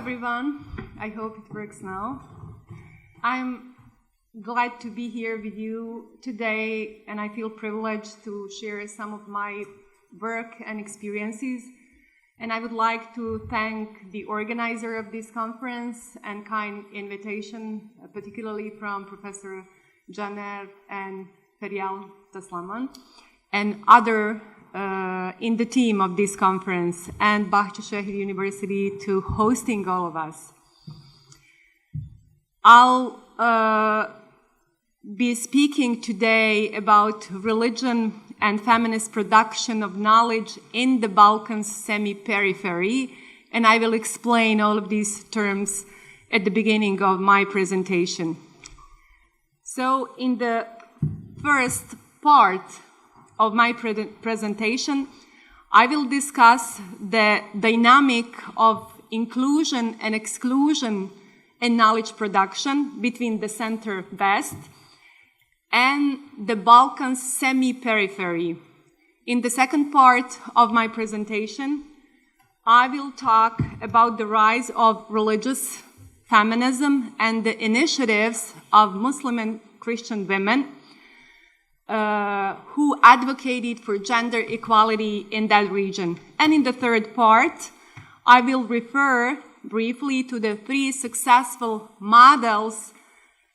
everyone. I hope it works now. I'm glad to be here with you today, and I feel privileged to share some of my work and experiences. And I would like to thank the organizer of this conference and kind invitation, particularly from Professor Caner and Feryal Taslaman, and other in the team of this conference, and Bahçeşehir University to hosting all of us. I'll be speaking today about religion and feminist production of knowledge in the Balkans semi-periphery, and I will explain all of these terms at the beginning of my presentation. So in the first part of my presentation, I will discuss the dynamic of inclusion and exclusion in knowledge production between the Center-West and the Balkans semi-periphery. In the second part of my presentation, I will talk about the rise of religious feminism and the initiatives of Muslim and Christian women who advocated for gender equality in that region. And in the third part, I will refer briefly to the three successful models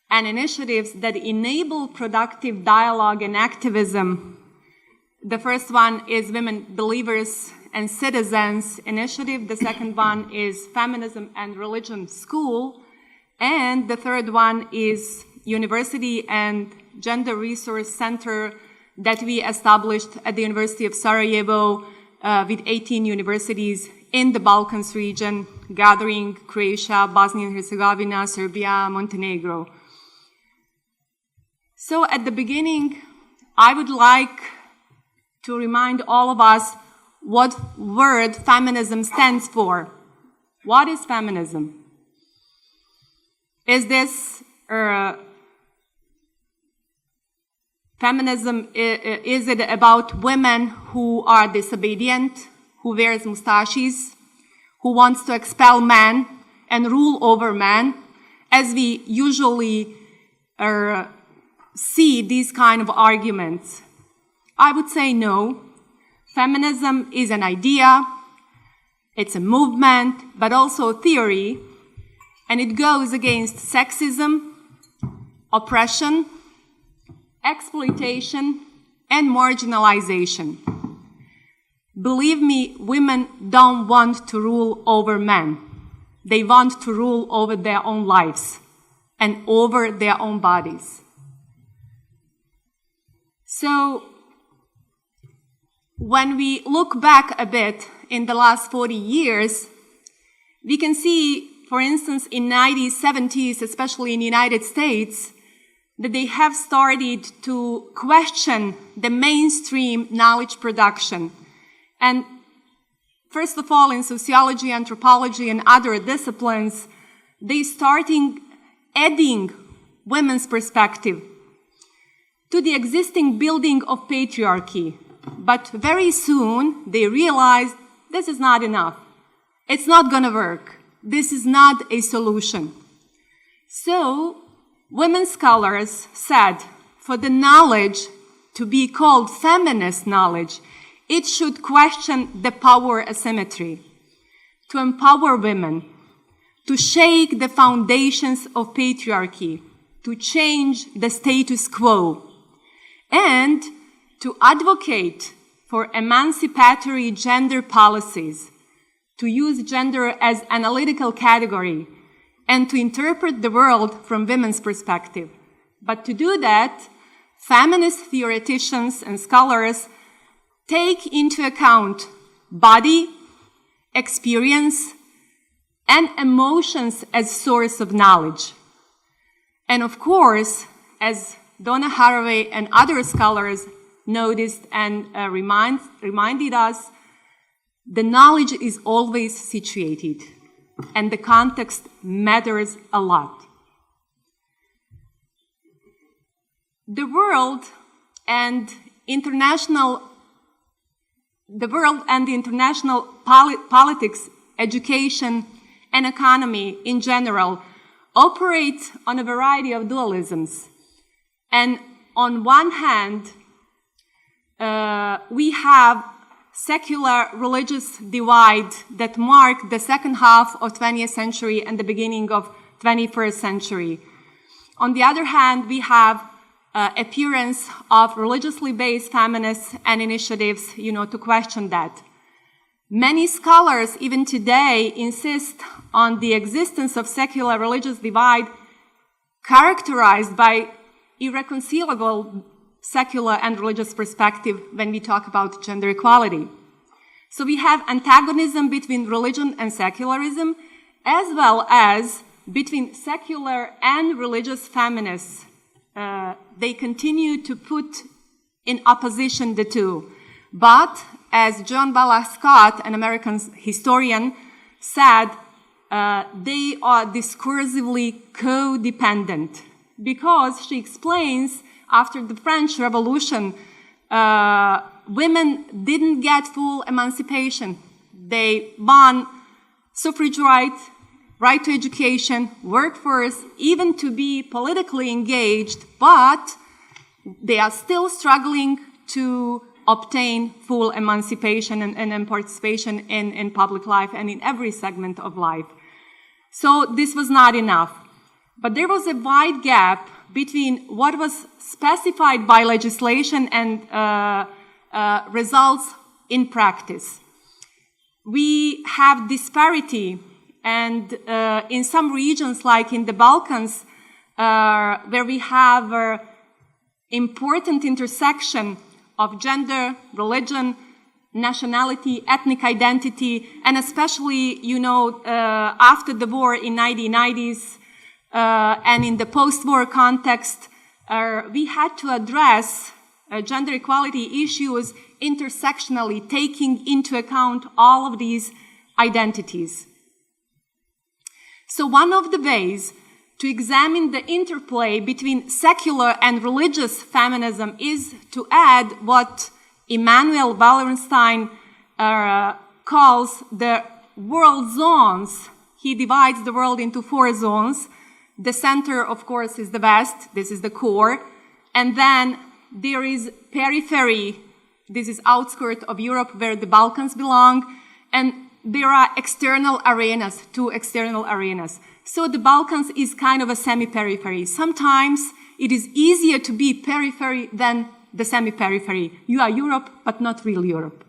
and initiatives that enable productive dialogue and activism. The first one is Women Believers and Citizens Initiative. The second one is Feminism and Religion School. And the third one is University and Gender Resource Center that we established at the University of Sarajevo with 18 universities in the Balkans region, gathering Croatia, Bosnia and Herzegovina, Serbia, Montenegro. So at the beginning, I would like to remind all of us what word feminism stands for. What is feminism? Is this feminism, is it about women who are disobedient, who wears mustaches, who wants to expel men and rule over men, as we usually see these kind of arguments? I would say no. Feminism is an idea, it's a movement, but also a theory, and it goes against sexism, oppression, exploitation, and marginalization. Believe me, women don't want to rule over men. They want to rule over their own lives and over their own bodies. So, when we look back a bit in the last 40 years, we can see, for instance, in the 1970s, especially in the United States, that they have started to question the mainstream knowledge production. And first of all, in sociology, anthropology, and other disciplines, they starting adding women's perspective to the existing building of patriarchy. But very soon, they realized this is not enough. It's not going to work. This is not a solution. So, women scholars said, for the knowledge to be called feminist knowledge, it should question the power asymmetry, to empower women, to shake the foundations of patriarchy, to change the status quo, and to advocate for emancipatory gender policies, to use gender as an analytical category, and to interpret the world from women's perspective. But to do that, feminist theoreticians and scholars take into account body, experience, and emotions as source of knowledge. And of course, as Donna Haraway and other scholars noticed and reminded us, the knowledge is always situated, and the context matters a lot. The world and the international politics, education, and economy in general operate on a variety of dualisms. And on one hand, we have secular religious divide that marked the second half of 20th century and the beginning of 21st century. On the other hand, we have appearance of religiously based feminists and initiatives, to question that. Many scholars, even today, insist on the existence of secular religious divide characterized by irreconcilable secular and religious perspective when we talk about gender equality. So we have antagonism between religion and secularism, as well as between secular and religious feminists. They continue to put in opposition the two. But, as John Bala Scott, an American historian, said, they are discursively codependent. Because, she explains, after the French Revolution, women didn't get full emancipation. They won suffrage right to education, workforce, even to be politically engaged, but they are still struggling to obtain full emancipation and participation in public life and in every segment of life. So this was not enough. But there was a wide gap between what was specified by legislation and results in practice. We have disparity, and in some regions, like in the Balkans, where we have important intersection of gender, religion, nationality, ethnic identity, and especially, after the war in 1990s and in the post-war context, we had to address gender equality issues intersectionally, taking into account all of these identities. So one of the ways to examine the interplay between secular and religious feminism is to add what Immanuel Wallerstein calls the world zones. He divides the world into 4 zones. The center, of course, is the West. This is the core. And then there is periphery. This is outskirts of Europe where the Balkans belong. And there are external arenas, 2 external arenas. So the Balkans is kind of a semi-periphery. Sometimes it is easier to be periphery than the semi-periphery. You are Europe, but not real Europe.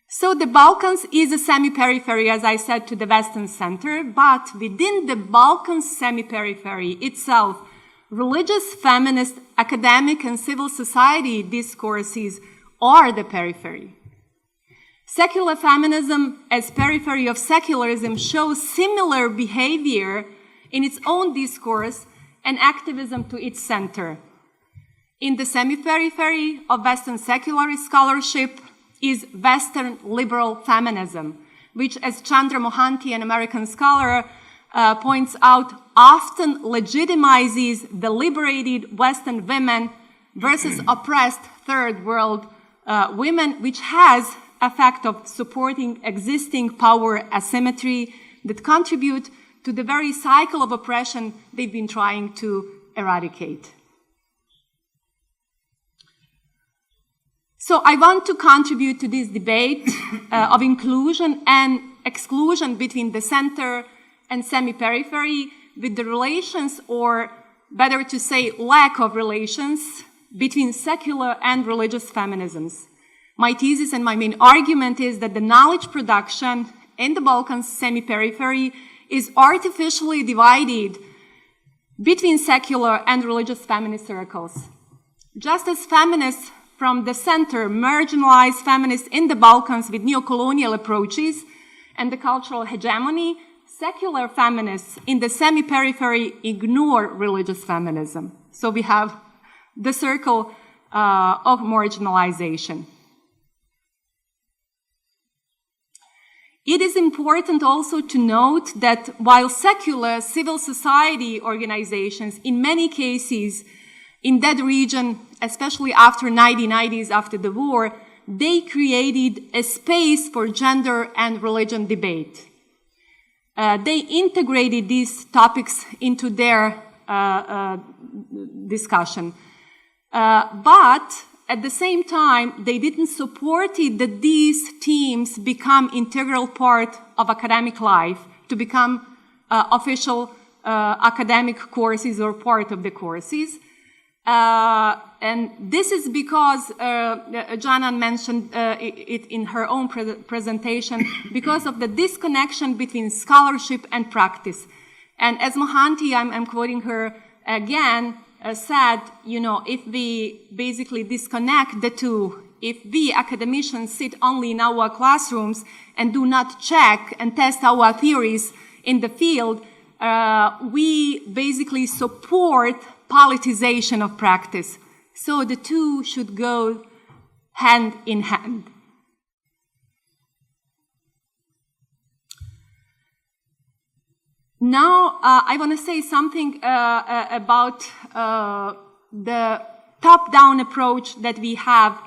So the Balkans is a semi-periphery, as I said, to the Western center, but within the Balkans semi-periphery itself, religious, feminist, academic, and civil society discourses are the periphery. Secular feminism as periphery of secularism shows similar behavior in its own discourse and activism to its center. In the semi-periphery of Western secularist scholarship is Western liberal feminism, which, as Chandra Mohanty, an American scholar, points out, often legitimizes the liberated Western women versus oppressed third world women, which has a fact of supporting existing power asymmetry that contribute to the very cycle of oppression they've been trying to eradicate. So I want to contribute to this debate of inclusion and exclusion between the center and semi-periphery with the relations, or better to say lack of relations, between secular and religious feminisms. My thesis and my main argument is that the knowledge production in the Balkans semi-periphery is artificially divided between secular and religious feminist circles. Just as feminists from the center marginalize feminists in the Balkans with neo-colonial approaches and the cultural hegemony, secular feminists in the semi-periphery ignore religious feminism. So we have the circle of marginalization. It is important also to note that while secular civil society organizations, in many cases in that region, especially after 1990s, after the war, they created a space for gender and religion debate. They integrated these topics into their discussion. But at the same time, they didn't support it that these teams become integral part of academic life, to become official academic courses or part of the courses. And this is because, Jana mentioned it in her own presentation, because of the disconnection between scholarship and practice. And as Mohanty, I'm quoting her again, said, if we basically disconnect the two, if we academicians sit only in our classrooms and do not check and test our theories in the field, we basically support politicization of practice. So the two should go hand in hand. Now, I want to say something about the top-down approach that we have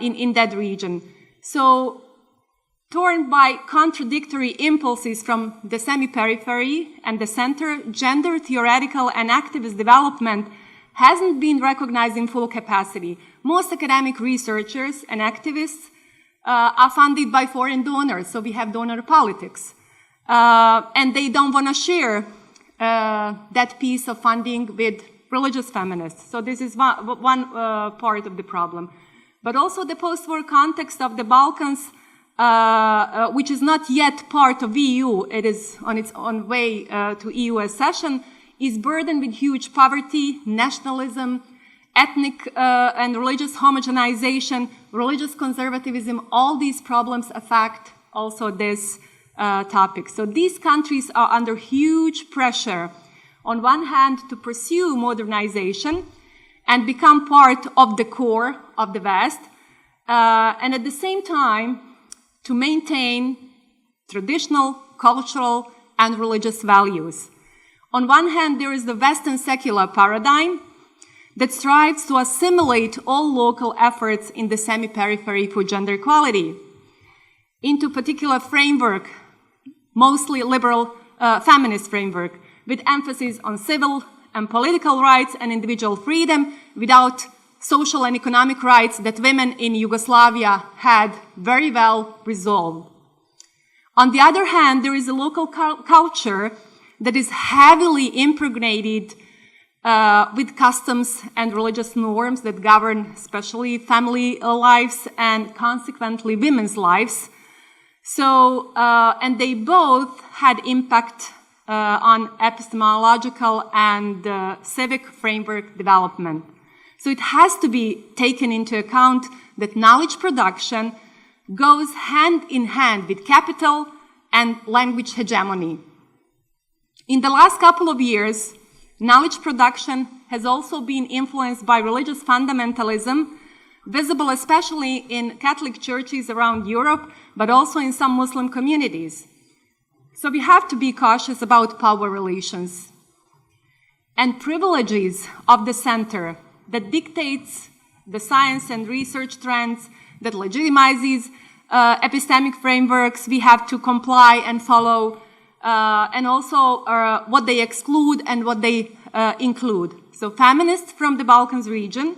in that region. So, torn by contradictory impulses from the semi-periphery and the center, gender theoretical and activist development hasn't been recognized in full capacity. Most academic researchers and activists are funded by foreign donors, so we have donor politics. And they don't want to share that piece of funding with religious feminists. So this is one part of the problem. But also the post-war context of the Balkans, which is not yet part of EU, it is on its own way to EU accession, is burdened with huge poverty, nationalism, ethnic and religious homogenization, religious conservatism. All these problems affect also this topic. So these countries are under huge pressure, on one hand, to pursue modernization and become part of the core of the West, and at the same time, to maintain traditional, cultural, and religious values. On one hand, there is the Western secular paradigm that strives to assimilate all local efforts in the semi-periphery for gender equality into a particular framework, mostly liberal feminist framework, with emphasis on civil and political rights and individual freedom without social and economic rights that women in Yugoslavia had very well resolved. On the other hand, there is a local culture that is heavily impregnated with customs and religious norms that govern especially family lives and consequently women's lives. So, and they both had impact on epistemological and civic framework development. So it has to be taken into account that knowledge production goes hand in hand with capital and language hegemony. In the last couple of years, knowledge production has also been influenced by religious fundamentalism, visible especially in Catholic churches around Europe, but also in some Muslim communities. So we have to be cautious about power relations and privileges of the center that dictates the science and research trends, that legitimizes epistemic frameworks we have to comply and follow, and also what they exclude and what they include. So feminists from the Balkans region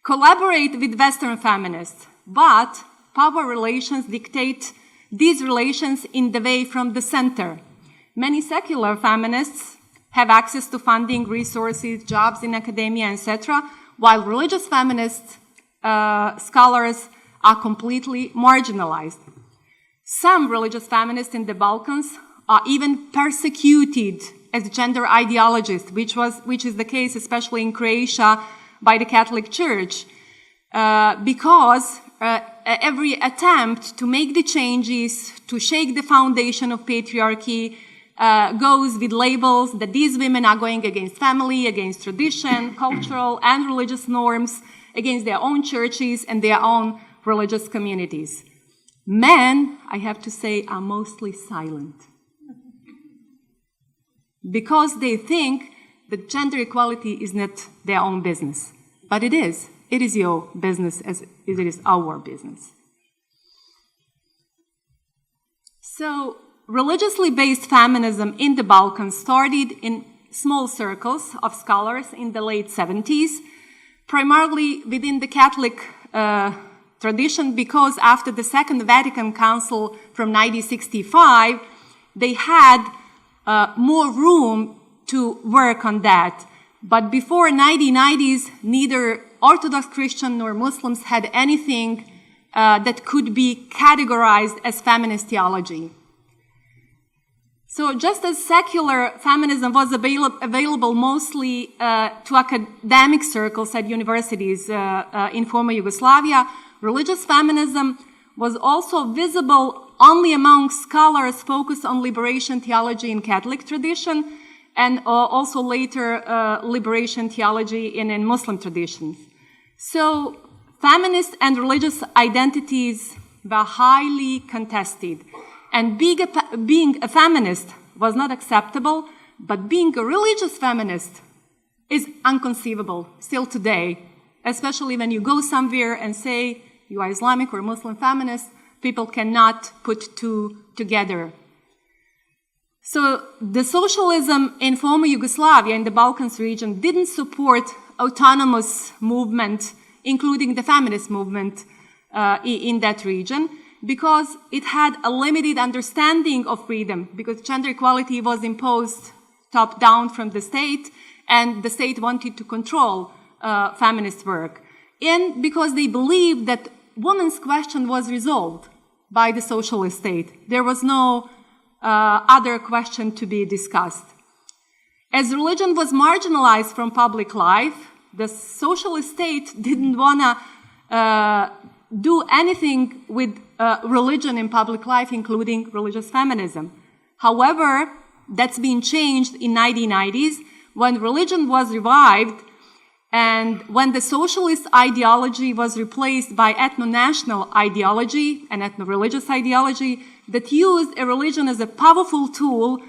collaborate with Western feminists, but power relations dictate these relations in the way from the center. Many secular feminists have access to funding, resources, jobs in academia, etc., while religious feminist scholars are completely marginalized. Some religious feminists in the Balkans are even persecuted as gender ideologists, which is the case especially in Croatia by the Catholic Church, because every attempt to make the changes, to shake the foundation of patriarchy, goes with labels that these women are going against family, against tradition, cultural and religious norms, against their own churches and their own religious communities. Men, I have to say, are mostly silent because they think that gender equality is not their own business. But it is. it is your business as it is our business. So, religiously based feminism in the Balkans started in small circles of scholars in the late 70s, primarily within the Catholic tradition, because after the Second Vatican Council from 1965, they had more room to work on that. But before 1990s, neither Orthodox Christian nor Muslims had anything that could be categorized as feminist theology. So just as secular feminism was available mostly to academic circles at universities in former Yugoslavia, religious feminism was also visible only among scholars focused on liberation theology in Catholic tradition, and also later liberation theology in Muslim traditions. So feminist and religious identities were highly contested. And being a feminist was not acceptable, but being a religious feminist is inconceivable still today, especially when you go somewhere and say you are Islamic or Muslim feminist, people cannot put two together. So the socialism in former Yugoslavia, in the Balkans region, didn't support autonomous movement, including the feminist movement in that region, because it had a limited understanding of freedom, because gender equality was imposed top-down from the state, and the state wanted to control feminist work. And because they believed that women's question was resolved by the socialist state. There was no other question to be discussed. As religion was marginalized from public life, the socialist state didn't want to do anything with religion in public life, including religious feminism. However, that's been changed in 1990s when religion was revived and when the socialist ideology was replaced by ethno-national ideology and ethno-religious ideology that used a religion as a powerful tool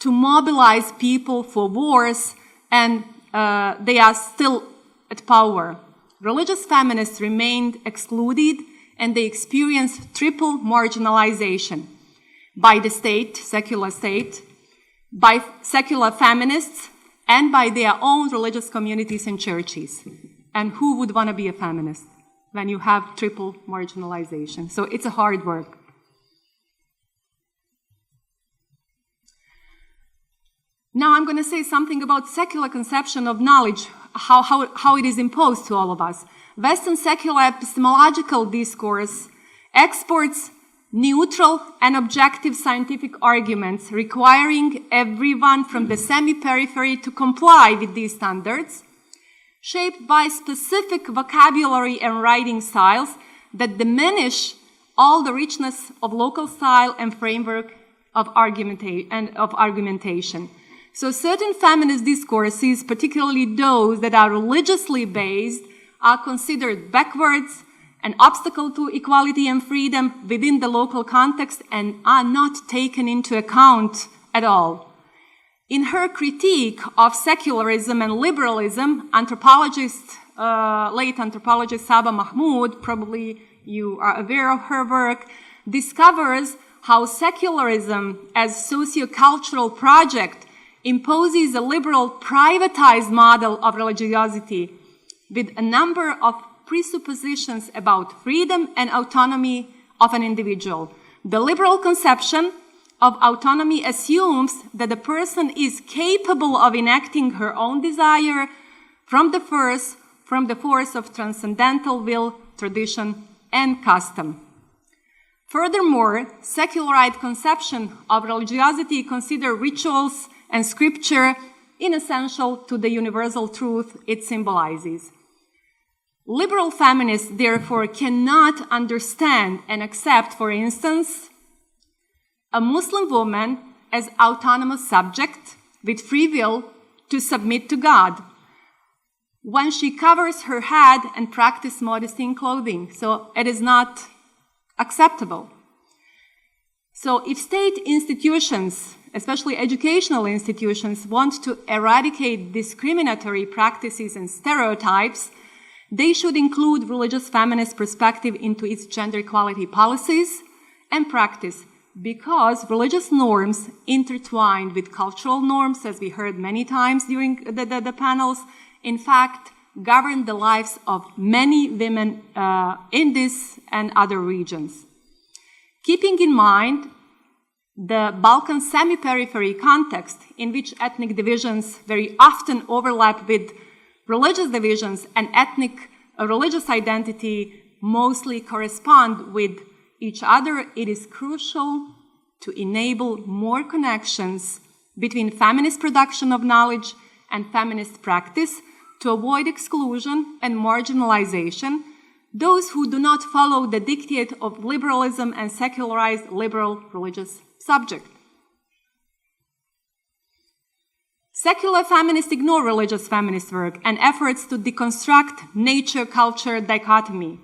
to mobilize people for wars, and they are still at power. Religious feminists remained excluded, and they experienced triple marginalization by the state, secular state, by secular feminists, and by their own religious communities and churches. And who would want to be a feminist when you have triple marginalization? So it's a hard work. Now I'm going to say something about secular conception of knowledge, how it is imposed to all of us. Western secular epistemological discourse exports neutral and objective scientific arguments requiring everyone from the semi-periphery to comply with these standards, shaped by specific vocabulary and writing styles that diminish all the richness of local style and framework of argumentation. So certain feminist discourses, particularly those that are religiously based, are considered backwards, an obstacle to equality and freedom within the local context, and are not taken into account at all. In her critique of secularism and liberalism, late anthropologist Saba Mahmood, probably you are aware of her work, discovers how secularism as sociocultural project imposes a liberal privatized model of religiosity with a number of presuppositions about freedom and autonomy of an individual. The liberal conception of autonomy assumes that a person is capable of enacting her own desire from the force of transcendental will, tradition, and custom. Furthermore, secularized conception of religiosity consider rituals and scripture inessential to the universal truth it symbolizes. Liberal feminists, therefore, cannot understand and accept, for instance, a Muslim woman as autonomous subject with free will to submit to God when she covers her head and practices modesty in clothing. So it is not acceptable. So if state institutions, especially educational institutions, want to eradicate discriminatory practices and stereotypes, They should include religious feminist perspective into its gender equality policies and practice, because religious norms intertwined with cultural norms, as we heard many times during the panels, in fact, govern the lives of many women in this and other regions. Keeping in mind the Balkan semi-periphery context in which ethnic divisions very often overlap with religious divisions and ethnic religious identity mostly correspond with each other, it is crucial to enable more connections between feminist production of knowledge and feminist practice to avoid exclusion and marginalization, those who do not follow the dictate of liberalism and secularized liberal religious subject. Secular feminists ignore religious feminist work and efforts to deconstruct nature-culture dichotomy.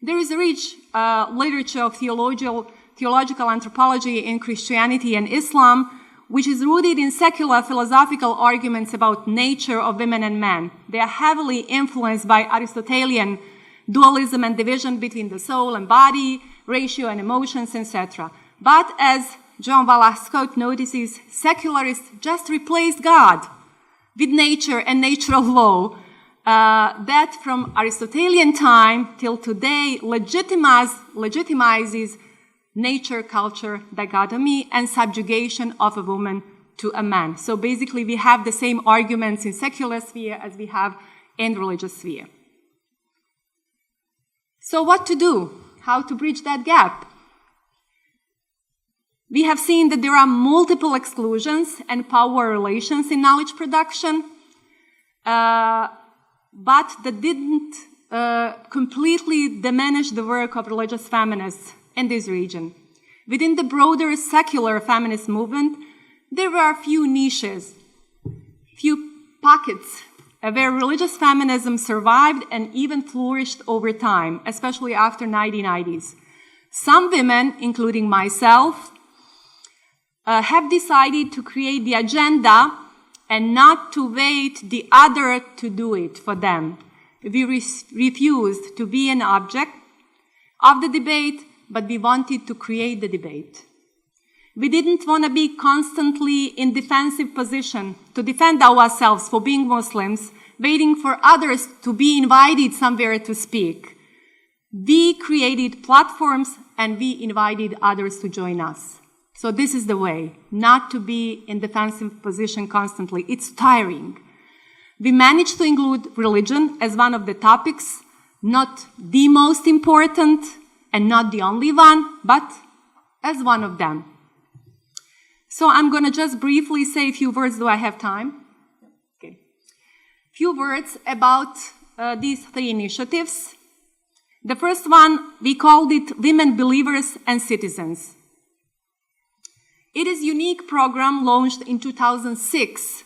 There is a rich literature of theological anthropology in Christianity and Islam, which is rooted in secular philosophical arguments about nature of women and men. They are heavily influenced by Aristotelian dualism and division between the soul and body, ratio and emotions, etc. But as John Scott notices, secularists just replaced God with nature and natural law that from Aristotelian time till today legitimizes nature-culture dichotomy and subjugation of a woman to a man. So basically we have the same arguments in secular sphere as we have in religious sphere. So what to do? How to bridge that gap? We have seen that there are multiple exclusions and power relations in knowledge production, but that didn't completely diminish the work of religious feminists in this region. Within the broader secular feminist movement, there were a few niches, few pockets where religious feminism survived and even flourished over time, especially after 1990s. Some women, including myself, have decided to create the agenda and not to wait the other to do it for them. We refused to be an object of the debate, but we wanted to create the debate. We didn't want to be constantly in defensive position to defend ourselves for being Muslims, waiting for others to be invited somewhere to speak. We created platforms and we invited others to join us. So this is the way, not to be in defensive position constantly. It's tiring. We managed to include religion as one of the topics, not the most important and not the only one, but as one of them. So I'm going to just briefly say a few words. Do I have time? Okay. Few words about these three initiatives. The first one, we called it Women Believers and Citizens. It is a unique program launched in 2006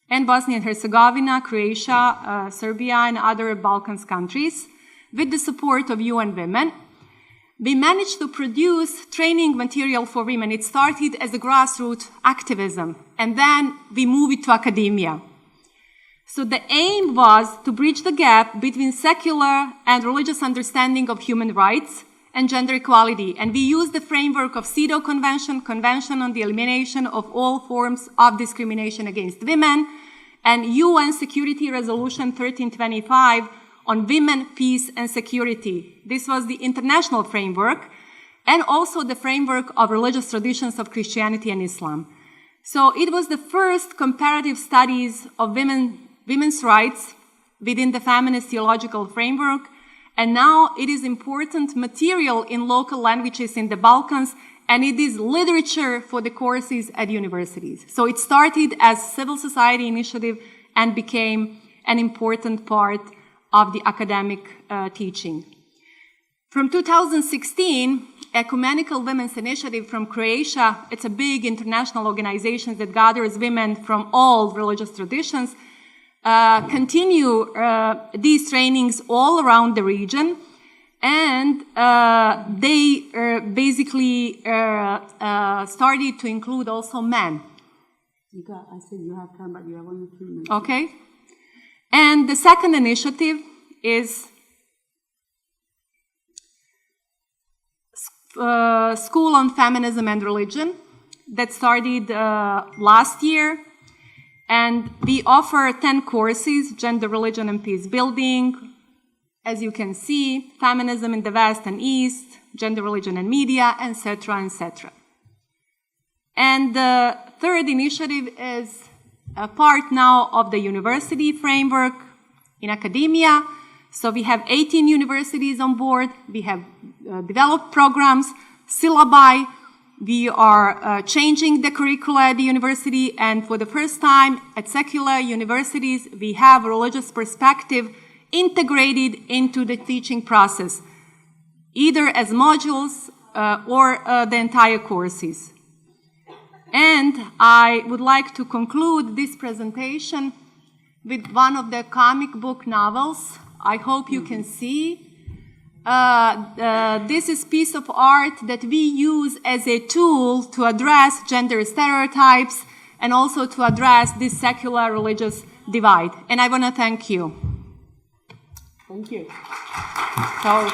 in Bosnia and Herzegovina, Croatia, Serbia, and other Balkans countries with the support of UN Women. We managed to produce training material for women. It started as a grassroots activism, and then we moved it to academia. So the aim was to bridge the gap between secular and religious understanding of human rights and gender equality. And we used the framework of CEDAW Convention, Convention on the Elimination of All Forms of Discrimination Against Women, and UN Security Resolution 1325 on Women, Peace and Security. This was the international framework, and also the framework of religious traditions of Christianity and Islam. So it was the first comparative studies of women's rights within the feminist theological framework, and now it is important material in local languages in the Balkans, and it is literature for the courses at universities. So it started as civil society initiative and became an important part of the academic teaching. From 2016, Ecumenical Women's Initiative from Croatia, it's a big international organization that gathers women from all religious traditions, continue these trainings all around the region, and they basically started to include also men. I said you have time, but you have only 3 minutes. Okay. And the second initiative is School on Feminism and Religion that started last year. And we offer 10 courses: gender, religion, and peace building. As you can see, feminism in the West and East, gender, religion, and media, etc., etc. And the third initiative is a part now of the university framework in academia. So we have 18 universities on board. We have developed programs, syllabi. We are changing the curricula at the university, and for the first time at secular universities, we have a religious perspective integrated into the teaching process, either as modules or the entire courses. And I would like to conclude this presentation with one of the comic book novels. I hope you can see. This is a piece of art that we use as a tool to address gender stereotypes and also to address this secular religious divide. And I want to thank you. Thank you. So,